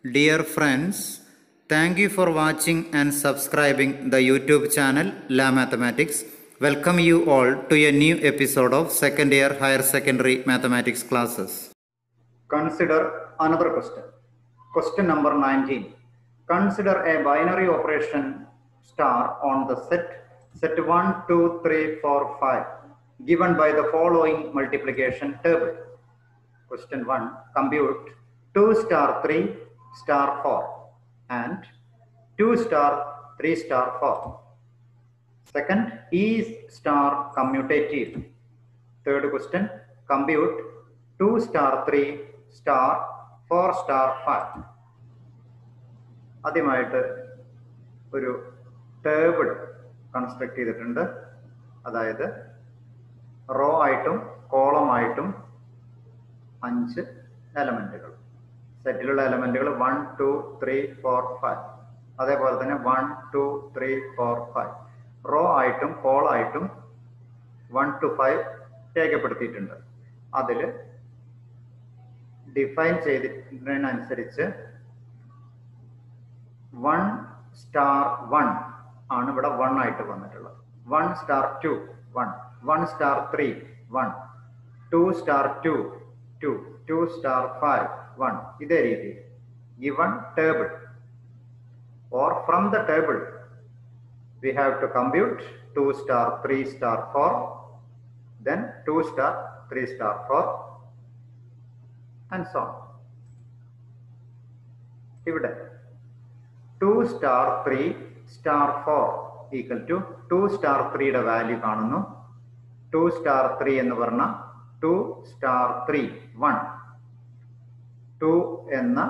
Dear friends, thank you for watching and subscribing the YouTube channel La Mathematics. Welcome you all to a new episode of second year higher secondary mathematics classes. Consider another question. Question number 19. Consider a binary operation star on the set 1, 2, 3, 4, 5 given by the following multiplication table. Question 1. Compute 2 star 3 star 4 and 2 star 3 star 4. Second, is star commutative? Third question, compute 2 star 3 star 4 star 5. ആദ്യമായിട്ട് ഒരു table construct ചെയ്തിട്ടുണ്ട്. അതായത് raw ആയിട്ടും column ആയിട്ടും 5 എലമെന്റുകൾ. സെറ്റിലുള്ള എലമെന്റുകൾ 1, 2, 3, 4, 5. അതേപോലെ തന്നെ 1, 2, 3, 4, 5. Raw ആയിട്ടും കോളായിട്ടും 1 to 5 രേഖപ്പെടുത്തിയിട്ടുണ്ട്. അതിൽ ഡിഫൈൻ ചെയ്തിട്ടുള്ളതിനനുസരിച്ച് 1 star 1 ആണ് ഇവിടെ 1 ആയിട്ട് വന്നിട്ടുള്ളത്. 1 star 2 1, 1 star 3 1, 2 star 2 2, 2 star 5 1. ഇതേ രീതിയിൽ given table or from the table we have to compute 2 star 3 star 4, then 2 star 3 star 4 and so on. ഇവിടെ 2 star 3 star 4 equal to 2 star 3 യുടെ വാല്യൂ കാണുന്നു. 2 star 3 എന്ന് പറഞ്ഞ 2 star 3 1. 2 എന്ന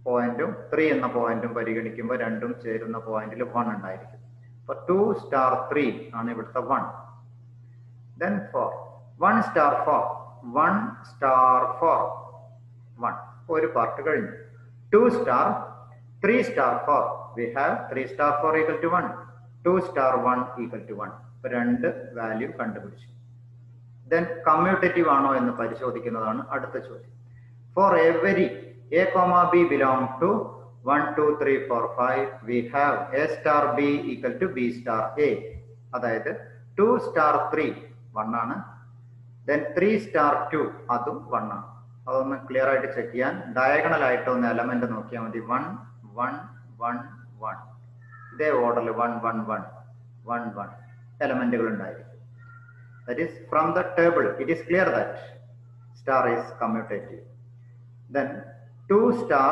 പോയിന്റും 3 എന്ന പോയിന്റും പരിഗണിക്കുമ്പോൾ രണ്ടും ചേരുന്ന പോയിന്റിൽ 1 ഉണ്ടായിരിക്കും. അപ്പോൾ 2 star 3 ആണ് ഇവിടുത്തെ 1. Then 4. 1 star 4 1 star 4 1. ഒരു പാർട്ട് കഴിഞ്ഞു. 2 star 3 star 4 we have 3 star 4 equal to 1. 2 star 1 equal to 1. അപ്പോൾ രണ്ട് വാല്യൂ കണ്ടുപിടിച്ചു. Then commutative ആണോ എന്ന് പരിശോധിക്കുന്നതാണ് അടുത്ത ചോദ്യം. For every a comma b belong to 1, 2, 3, 4, 5 we have a star b equal to b star a. അതായത് 2 star 3 1 ആണ്. Then 3 star 2 അതും 1 ആണ്. അതൊന്ന് ക്ലിയർ ആയിട്ട് ചെക്ക് ചെയ്യാൻ ഡയഗണൽ ആയിട്ട് ഒന്ന് എലമെന്റ് നോക്കിയാൽ മതി. 1 1 1 1 ഇതേ ഓർഡറിൽ 1 1 1 1 1 എലമെന്റുകൾ ഉണ്ടായിരിക്കും. That is from the table it is clear that star is commutative. Then 2 star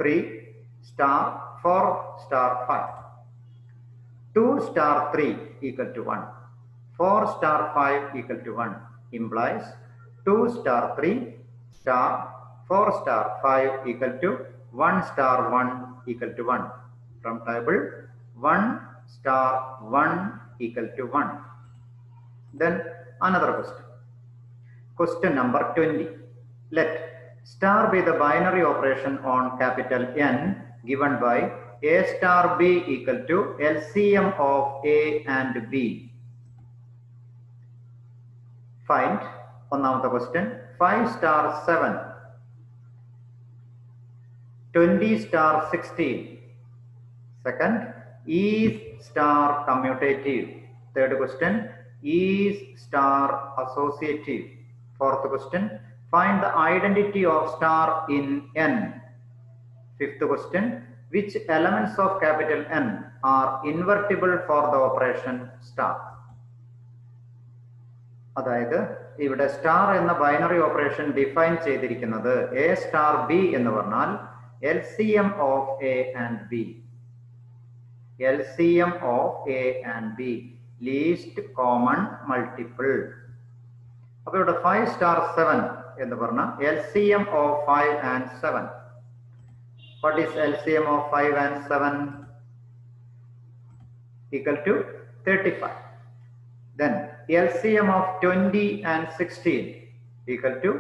3 star 4 star 5. 2 star 3 equal to 1. 4 star 5 equal to 1 implies 2 star 3 star 4 star 5 equal to 1 star 1 equal to 1. From table 1 star 1 equal to 1. Then another question. Question number 20. Let star be the binary operation on capital N given by a star b equal to LCM of a and b. Find ഒന്നാമത്തെ question 5 star 7, 20 star 16. Second, is star commutative? Third question, is star associative? Fourth question, find the identity of star in N. Fifth question, which elements of capital N are invertible for the operation star? അതായത് ഇവിടെ star എന്ന binary operation define ചെയ്തിരിക്കുന്നത് A star B എന്ന് പറഞ്ഞാൽ LCM of a and b. LCM of a and b, least common multiple. അപ്പോൾ ഇവിടെ 5 star 7 എന്ന് പറഞ്ഞാൽ LCM of 5 and 7. What is LCM of 5 and 7? Equal to 35. Then LCM of 20 and 16 equal to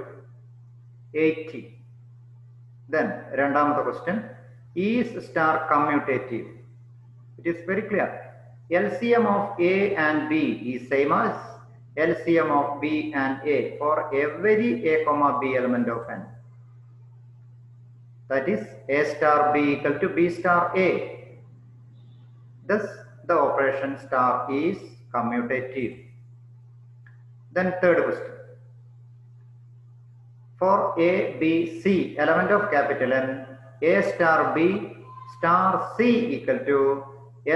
80. Then രണ്ടാമത്തെ question, is star commutative? It is very clear. LCM of a and b is same as LCM of b and a for every a comma b element of n. that is A star B equal to B star A. Thus, the operation star is commutative. Then third question. For A, B, C, element of capital N, A star B star C equal to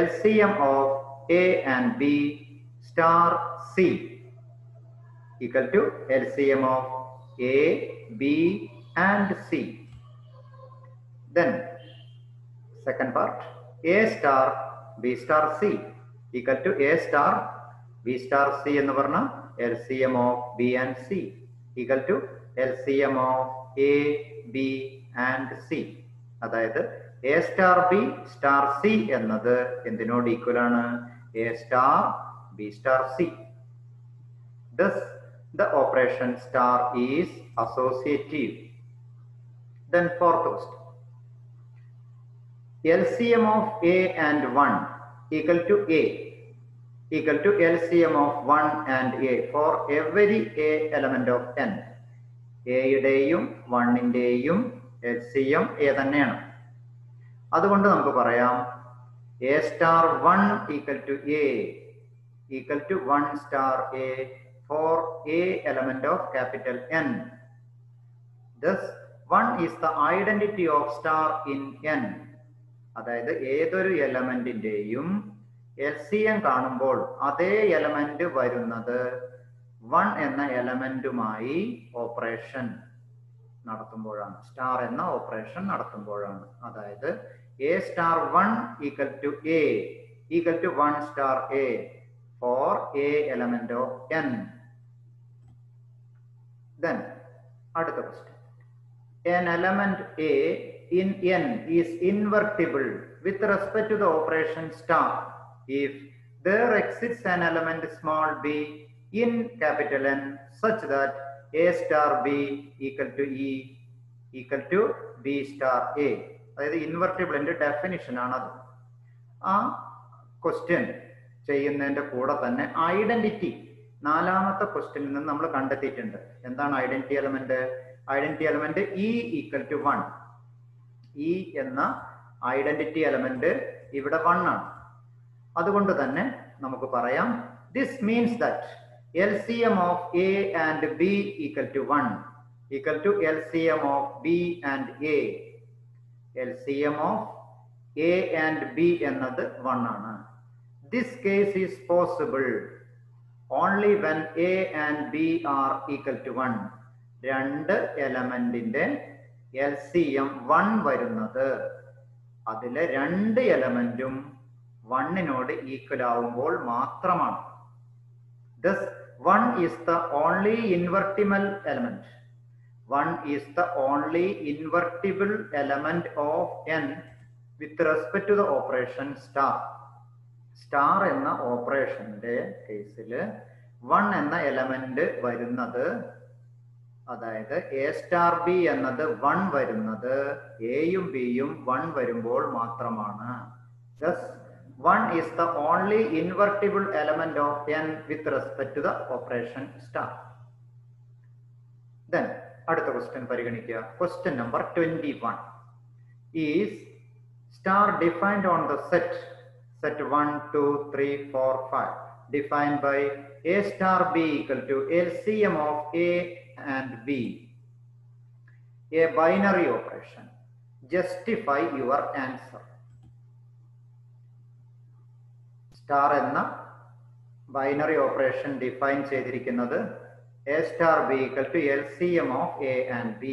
LCM of A and B star C equal to LCM of A, B and C. Then second part, A star B star C equal to A star B star C എന്ന് പറഞ്ഞ LCM of B and C equal to LCM of A, B and C. അതായത് A star B star C എന്നത് എന്തിനോട് equal ആണ്? A star B star C. Thus, the operation star is associative. Then fourth question. LCM of A and 1 equal to A equal to LCM of 1 and A for every A element of n. എയുടെയും 1ന്റെയും LCM A തന്നെയാണ്. അതുകൊണ്ട് നമുക്ക് പറയാം A star 1 equal to A equal to 1 star A for A element of capital N. Thus, 1 is the identity of star in N. അതായത് ഏതൊരു എലമെന്റിന്റെയും LCM കാണുമ്പോൾ അതേ element വരുന്നത് 1 എന്ന എലമെന്റുമായി ഓപ്പറേഷൻ നടത്തുമ്പോഴാണ്, സ്റ്റാർ എന്ന ഓപ്പറേഷൻ നടത്തുമ്പോഴാണ്. അതായത് A star 1 equal to A equal to 1 star A for A element of N. Then, അടുത്ത question. An element A in N is invertible with respect to the operation star if there exists an element small b in capital N such that A star B equal to E equal to B star A. അതായത് ഇൻവെർട്ടിബിളിന്റെ definition ആണത്. ആ question ചെയ്യുന്നതിന്റെ കൂടെ തന്നെ identity നാലാമത്തെ ക്വസ്റ്റ്യനിൽ നിന്ന് നമ്മൾ കണ്ടെത്തിയിട്ടുണ്ട്. എന്താണ് identity element? Identity element E equal to 1. E എന്ന ഐഡന്റിറ്റി എലമെന്റ് ഇവിടെ 1 ആണ്. അതുകൊണ്ട് തന്നെ നമുക്ക് പറയാം this means that LCM of A and B equal to 1 equal to LCM of B and A. LCM of A and B എന്നത് 1 ആണ്. This case is possible only when A and B are equal to 1. രണ്ട് എലമെന്റിന്റെ LCM 1 വരുന്നത് അതിലെ രണ്ട് എലമെന്റും 1നോട് equal ആവുമ്പോൾ മാത്രമാണ്. Thus, 1 is the only invertible element. 1 is the only invertible element of N with respect to the operation star. Star എന്ന ഓപ്പറേഷന്റെ കേസിൽ 1 എന്ന element വരുന്നത്, അതായത് A star B എന്നത് 1 വരുന്നത് എയും ബിയും 1 വരുമ്പോൾ മാത്രമാണ്. Thus, 1 is the only invertible element of N with respect to the operation star. Then, അടുത്ത ക്വസ്റ്റ്യൻ പരിഗണിക്കുക. Question number 21 is star defined on the set 1, 2, 3, 4, 5 defined by A star B equal to LCM of A and B. A binary operation. Justify your answer. Star എന്ന binary operation define ചെയ്തിരിക്കുന്നത് A star B equal to LCM of A and B.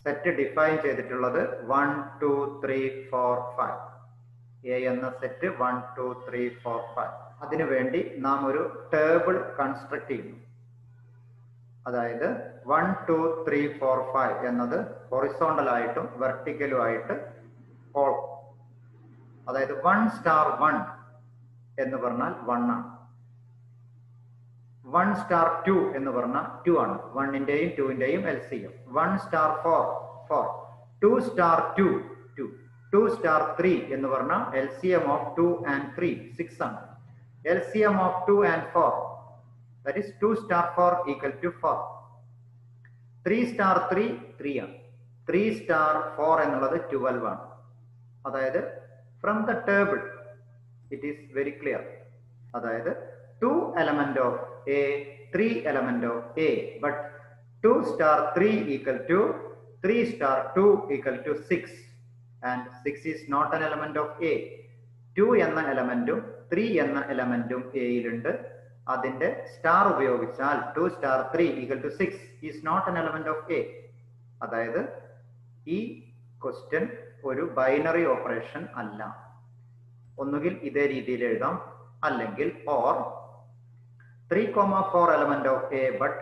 Set define ചെയ്തിട്ടുള്ളത് 1, 2, 3, 4, 5. A എന്ന set 1, 2, 3, 4, 5. അതിനുവേണ്ടി നാം ഒരു table construct ചെയ്യുന്നു. അതായത് 1, 2, 3, 4, 5 എന്നത് ഹൊറിസോണ്ടൽ ആയിട്ടും വെർട്ടിക്കലും ആയിട്ട് അതായത് 1 star 1 എന്ന് പറഞ്ഞാൽ 1 ആണ്. 1 star 2 എന്ന് പറഞ്ഞാൽ 2 ആണ്. 1ന്റെയും 2ന്റെയും LCM. 1 star 4 2 star 2 2 star 3 എന്ന് പറഞ്ഞാൽ LCM of 2 and 3 6 ആണ്. LCM of 2 and 4 that is 2 star 4 equal to 4. 3 star 3 3 ആണ്. 3 star 4 എന്നുള്ളത് 12 ആണ്. അതായത് from the table it is very clear. അതായത് 2 element of A, 3 element of A, but 2 star 3 equal to 3 star 2 equal to 6, and 6 is not an element of A. 2 എന്ന എലമെന്റും 3 എന്ന എലമെന്റും എയിലുണ്ട്. അതിന്റെ star ഉപയോഗിച്ചാൽ 2 star 3 equal to 6 is not an element of A. അതായത് ഈ question ഒരു binary operation അല്ല. ഒന്നുകിൽ ഇതേ രീതിയിൽ എഴുതാം, അല്ലെങ്കിൽ or 3,4 element of A but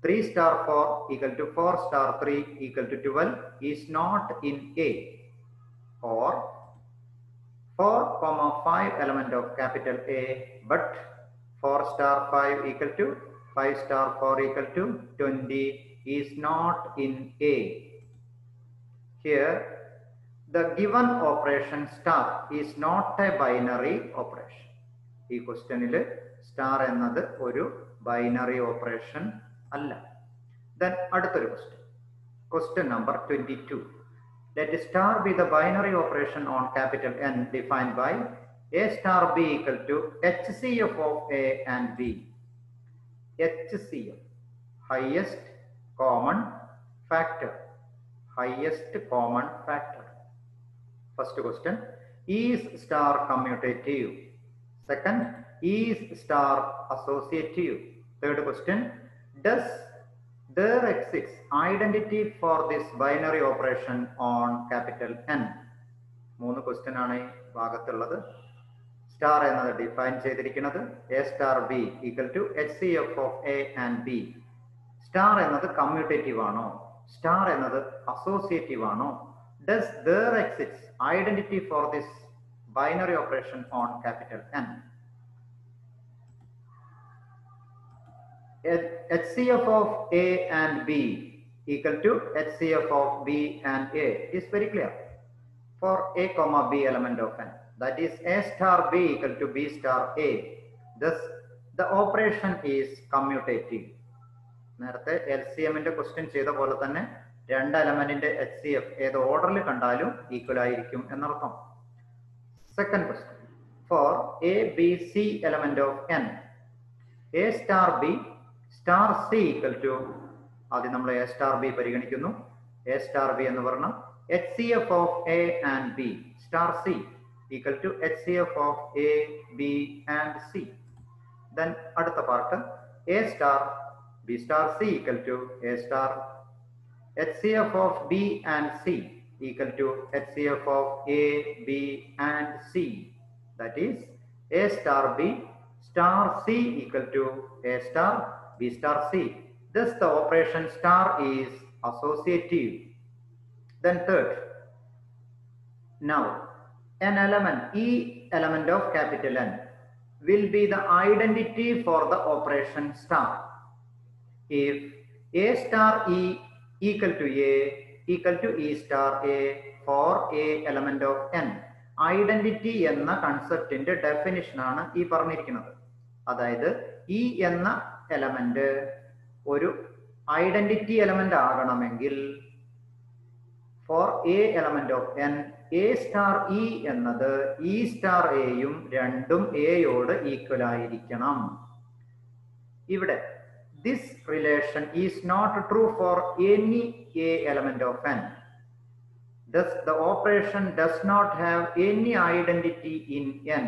3 star 4 equal to 4 star 3 equal to 12 is not in A, or 4,5 element of capital A but 4 star 5 equal to 5 star 4 equal to 20 is not in A. Here the given operation star is not a binary operation. ഈ ക്വസ്റ്റ്യനിൽ star എന്നത് ഒരു binary operation അല്ല. Then അടുത്തൊരു question number 22. Let star be the binary operation on capital N defined by A star B equal to HCF of A and B. HCF, highest common factor. Highest common factor. First question, is star commutative? Second, is star associative? Third question, does there exists identity for this binary operation on capital N? മൂന്ന് question ആണ് ഈ ഭാഗത്തുള്ളത്. Star എന്നത് define ചെയ്തിരിക്കുന്നത് A star B equal to HCF of A and B. Star എന്നത് commutative ആണോ? Star എന്നത് associative ആണോ? Does there exists identity for this binary operation on capital N? HCF of A and B equal to HCF of B and A is very clear for A comma B element of N. That is A star B equal to B star A. Thus the operation is commutative. നേരത്തെ LCMന്റെ question ചെയ്ത പോലെ തന്നെ രണ്ട് എലമെന്റിന്റെ HCF ഏത് ഓർഡറിൽ കണ്ടാലും equal ആയിരിക്കും എന്നർത്ഥം. Second question, for A, B, C element of N, A star B star C equal to, ആദ്യം നമ്മൾ A star B പരിഗണിക്കുന്നു. A star B എന്ന് പറഞ്ഞാൽ HCF of A and B star C equal to HCF of A, B and C. Then അടുത്ത part A star B star C equal to A star HCF of B and C equal to HCF of A, B and C. That is A star B star C equal to A star B star C. Thus the operation star is associative. Then third, now an element, E element of capital N, will be the identity for the operation star if A star E equal to A equal to E star A for A element of N. Identity എന്ന കൺസെപ്റ്റിന്റെ definition ആണ് ഈ പറഞ്ഞിരിക്കുന്നത്. അതായത് ഈ എന്ന element ഒരു identity element ആകണമെങ്കിൽ for a element of N A star E എന്നത് ഇ സ്റ്റാർ എയും രണ്ടും എയോട് ഈക്വൽ ആയിരിക്കണം. ഇവിടെ this relation is not true for any A element of N. Thus the operation does not have any identity in N